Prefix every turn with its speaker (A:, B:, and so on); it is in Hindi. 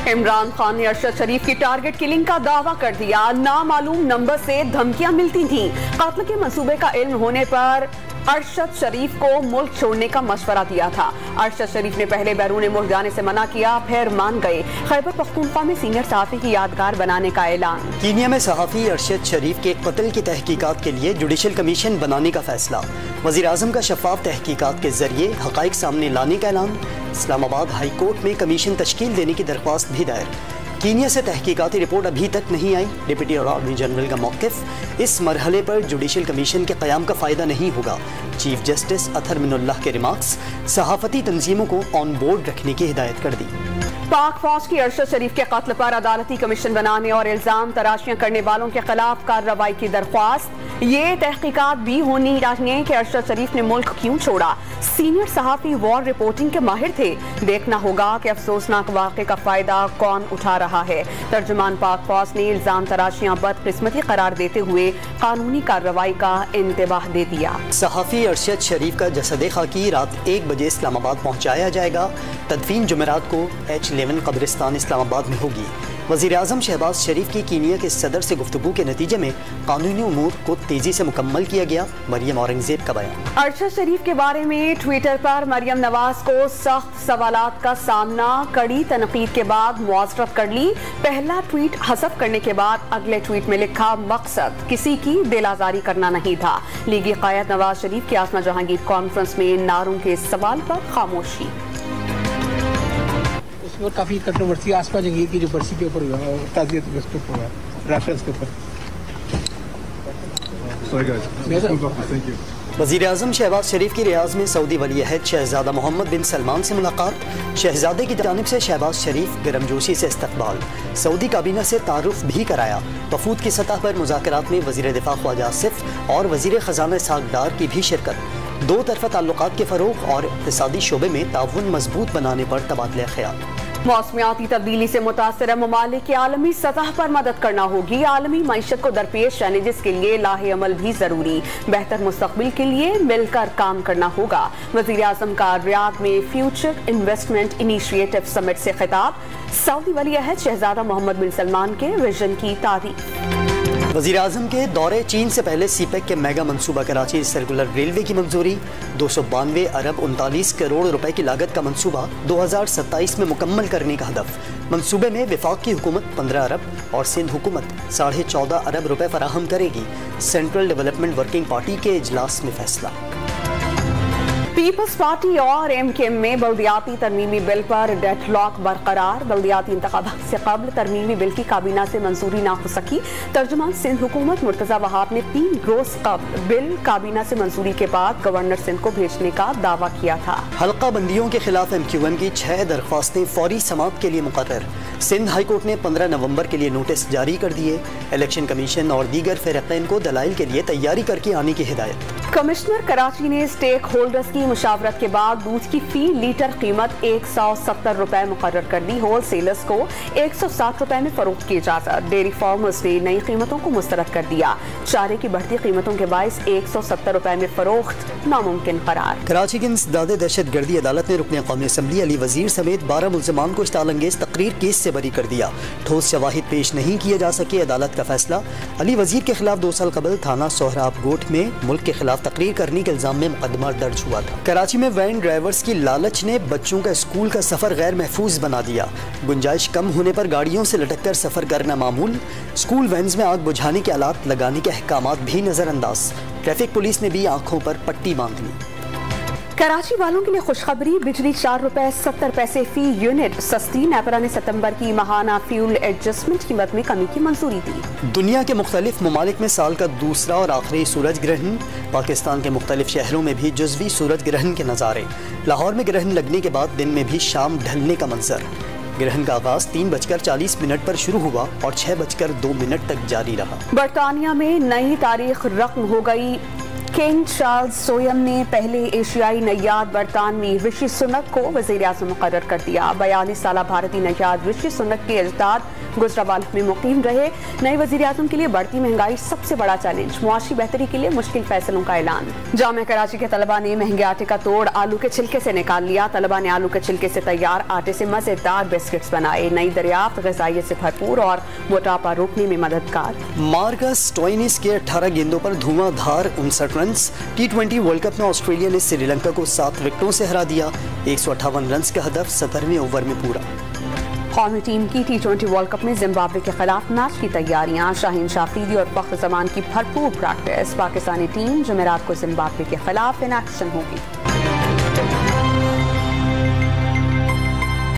A: इमरान खान ने अरशद शरीफ की टारगेट किलिंग का दावा कर दिया। नामालूम नंबर से धमकियां मिलती थीं। कत्ल के मंसूबे का इल्म होने पर अरशद शरीफ को मुल्क छोड़ने का मशवरा दिया था। अरशद शरीफ ने पहले बैरून मुल्क जाने से मना किया, फिर मान गए। खैबर पख्तूनख्वा में सीनियर सहाफ़ी की यादगार बनाने का ऐलान।
B: कीनिया में सहाफ़ी अरशद शरीफ के कत्ल की तहकीकात के लिए जुडिशल कमीशन बनाने का फैसला। वज़ीर आज़म का शफाफ तहकीकात के जरिए हक़ाइक़ सामने लाने का ऐलान। इस्लामाबाद हाई कोर्ट में कमीशन तश्कील देने की दरख्वास्त भी दायर। कीनिया से तहकीकाती रिपोर्ट अभी तक नहीं आई। डिप्टी अटॉर्नी जनरल का मौक़िफ़, इस मरहले पर जुडिशल कमीशन के क़याम का फ़ायदा नहीं होगा। चीफ जस्टिस अतहर मिनुल्लाह के रिमार्क्स, सहाफ़ती तंजीमों को ऑन बोर्ड रखने की हिदायत कर दी।
A: पाक फौज की अरशद शरीफ के कत्ल पर अदालती कमीशन बनाने और इल्जाम तराशियां करने वालों के खिलाफ कार्रवाई की दरख्वास्त। ये तहकीकात भी होनी चाहिए कि अरशद शरीफ ने मुल्क क्यों छोड़ा। सीनियर सहाफ़ी वॉर रिपोर्टिंग के माहिर थे। देखना होगा कि अफसोसनाक वाक़े का फायदा कौन उठा रहा है। तर्जुमान पाक फौज ने इल्जाम तराशियां बदकिस्मती करार देते हुए कानूनी कार्रवाई का इंतबाह दे दिया।
B: सहाफ़ी अरशद शरीफ का जसद खाकी रात 1 बजे इस्लामाबाद पहुँचाया जाएगा। तदफीन जुमेरात को H11 कब्रिस्तान इस्लामाबाद में होगी। वज़ीर आज़म शहबाज शरीफ की कीनिया के सदर से गुफ्तगू के नतीजे में कानूनी उमूर को तेज़ी से मुकम्मल किया गया। मरियम औरंगज़ेब का बयान।
A: अरशद शरीफ के बारे में ट्विटर पर मरियम नवाज को सख्त सवालात का सामना। कड़ी तनकीद के बाद मुआज़रत कर ली। पहला ट्वीट हज़फ करने के बाद अगले ट्वीट में लिखा, मकसद किसी की दिल आज़ारी करना नहीं था। लीगी क़ायद नवाज शरीफ की आसमा जहांगीर कॉन्फ्रेंस में नारों के सवाल पर खामोशी।
C: और काफ़ी कंट्रोवर्सी आसमा जहांगीर की जो बरसी के ऊपर ताज़ियत के ऊपर रेफरेंस के ऊपर।
B: वज़ीर आज़म शहबाज शरीफ की रियाज़ में सऊदी वली अहद शहज़ादा मोहम्मद बिन सलमान से मुलाकात। शहज़ादे की जानिब से शहबाज शरीफ गर्मजोशी से इस्तक़बाल। सऊदी काबीना से तारुफ भी कराया। वफूद की सतह पर मुज़ाकरात में वज़ीर दिफ़ा ख्वाजा आसिफ और वज़ीर ख़ज़ाना इसहाक़ डार की भी शिरकत। दो तरफ़ा ताल्लुक़ात के फ़रोग़ और इक़्तिसादी शोबे में ताउन मजबूत बनाने पर तबादला ख़याल।
A: मौसमियाती तब्दीली से मुतासर ममालिक की आलमी सतह पर मदद करना होगी। आलमी मईशत को दरपेश रहने जिसके लिए लाहे अमल भी जरूरी। बेहतर मुस्तकबिल के लिए मिलकर काम करना होगा। वज़ीर आज़म का रियाद में फ्यूचर इन्वेस्टमेंट इनिशिएटिव समिट से खिताब। सऊदी वली अहद शहज़ादा मोहम्मद बिन सलमान के विजन की तारीफ।
B: वज़ीर आज़म के दौरे चीन से पहले सीपेक के मेगा मनसूबा कराची सर्कुलर रेलवे की मंजूरी। 292 अरब 39 करोड़ रुपए की लागत का मनसूबा 2027 में मुकम्मल करने का हदफ। मंसूबे में विफाक की हुकूमत 15 अरब और सिंध हुकूमत 14.5 अरब रुपए फराहम करेगी। सेंट्रल डेवलपमेंट वर्किंग पार्टी के इजलास में फैसला।
A: पीपल्स पार्टी और MKM में बल्दियाती तरमीमी बिल पर डेडलॉक बरकरार। बल्दियाती इंतखाबात से कबल तरमीमी बिल की काबीना से मंजूरी ना हो सकी। तर्जुमान सिंध हुकूमत मुर्तज़ा वहाब ने 3 रोज कबल बिल काबीना से मंजूरी के बाद गवर्नर सिंध को भेजने का दावा किया था।
B: हल्का बंदियों के खिलाफ MQM की 6 दरख्वास्तें फौरी समाअत के लिए मुकर्रर। सिंध हाई कोर्ट ने 15 नवंबर के लिए नोटिस जारी कर दिए। इलेक्शन कमीशन और दीगर फ़िरक़ैन को दलाइल के लिए तैयारी करके आने की हिदायत।
A: कमिश्नर कराची ने स्टेक होल्डर्स की मुशावरत के बाद दूध की फी लीटर कीमत 170 रुपए मुकर्रर कर दी। होल सेलर्स को 160 रुपए में फरोख्त की इजाजत। डेयरी फार्मर्स ने नई कीमतों को मुस्तरद कर दिया। चारे की बढ़ती कीमतों के बायस 170 रुपए में फरोख्त नामुमकिन करार।
B: कराची की इंसदाद दहशत गर्दी अदालत ने रुकन कौमी असम्बली अली वजीर समेत 12 मुल्ज़िमान को इश्तालंगेज तकरीर केस से बरी कर दिया। ठोस शवाहिद पेश नहीं किए जा सके, अदालत का फैसला। अली वजीर के खिलाफ 2 साल कबल थाना सोहराब गोट में मुल्क के खिलाफ तकरीर करने के इल्जाम में मुकदमा दर्ज हुआ था। कराची में वैन ड्राइवर्स की लालच ने बच्चों का स्कूल का सफर गैर महफूज बना दिया। गुंजाइश कम होने पर गाड़ियों से लटक कर सफर करना मामूल। स्कूल वैन्स में आग बुझाने के आलात लगाने के अहकामात भी नजरअंदाज। ट्रैफिक पुलिस ने भी आंखों पर पट्टी बांध ली।
A: कराची वालों के लिए खुशखबरी, बिजली 4 रुपए 70 पैसे फी यूनिट सस्ती। नेपरा ने सितंबर की माहाना फ्यूल एडजस्टमेंट कीमत में कमी की मंजूरी दी।
B: दुनिया के मुख्तलिफ ममालिक में साल का दूसरा और आखिरी सूरज ग्रहण। पाकिस्तान के मुख्तलिफ शहरों में भी जुज़वी सूरज ग्रहण के नज़ारे। लाहौर में ग्रहण लगने के बाद दिन में भी शाम ढलने का मंजर। ग्रहण का आगाज 3:40 पर शुरू हुआ और 6:02 तक जारी रहा।
A: बरतानिया में नई तारीख रकम हो गई। किंग चार्ल्स सोयम ने पहले एशियाई नैयाद बरतानवी ऋषि सुनक को वज़ीर-ए-आज़म मुक़र्रर कर दिया। 42 साला भारतीय नैयाद ऋषि सुनक के अजदाद गुजरावाला में मुक़ीम रहे। नए वज़ीर-ए-आज़म के लिए बढ़ती महंगाई सबसे बड़ा चैलेंज, मुआशी बेहतरी के लिए मुश्किल फैसलों का ऐलान। जामिया कराची के तलबा ने महंगे आटे का तोड़ आलू के छिलके से निकाल लिया। तलबा ने आलू के छिलके से तैयार आटे से मजेदार बिस्किट्स बनाए। नई दरियाफ्त ग़िज़ाइयत से भरपूर और मोटापा रोकने में मददगार।
B: मार्कस स्टोइनिस के 18 गेंदों पर धुआंधार 59 रन। T20 वर्ल्ड कप में ऑस्ट्रेलिया ने श्रीलंका को 7 विकेटों से हरा दिया। 158 रन का हदफ 17वें ओवर में पूरा।
A: कौमी टीम की T20 वर्ल्ड कप में जिम्बाब्वे के खिलाफ मैच की तैयारियां। शाहीन शाफरीदी और फख्र जमान की भरपूर प्रैक्टिस। पाकिस्तानी टीम जुमेरात को जिम्बाब्वे के खिलाफ इन एक्शन होगी।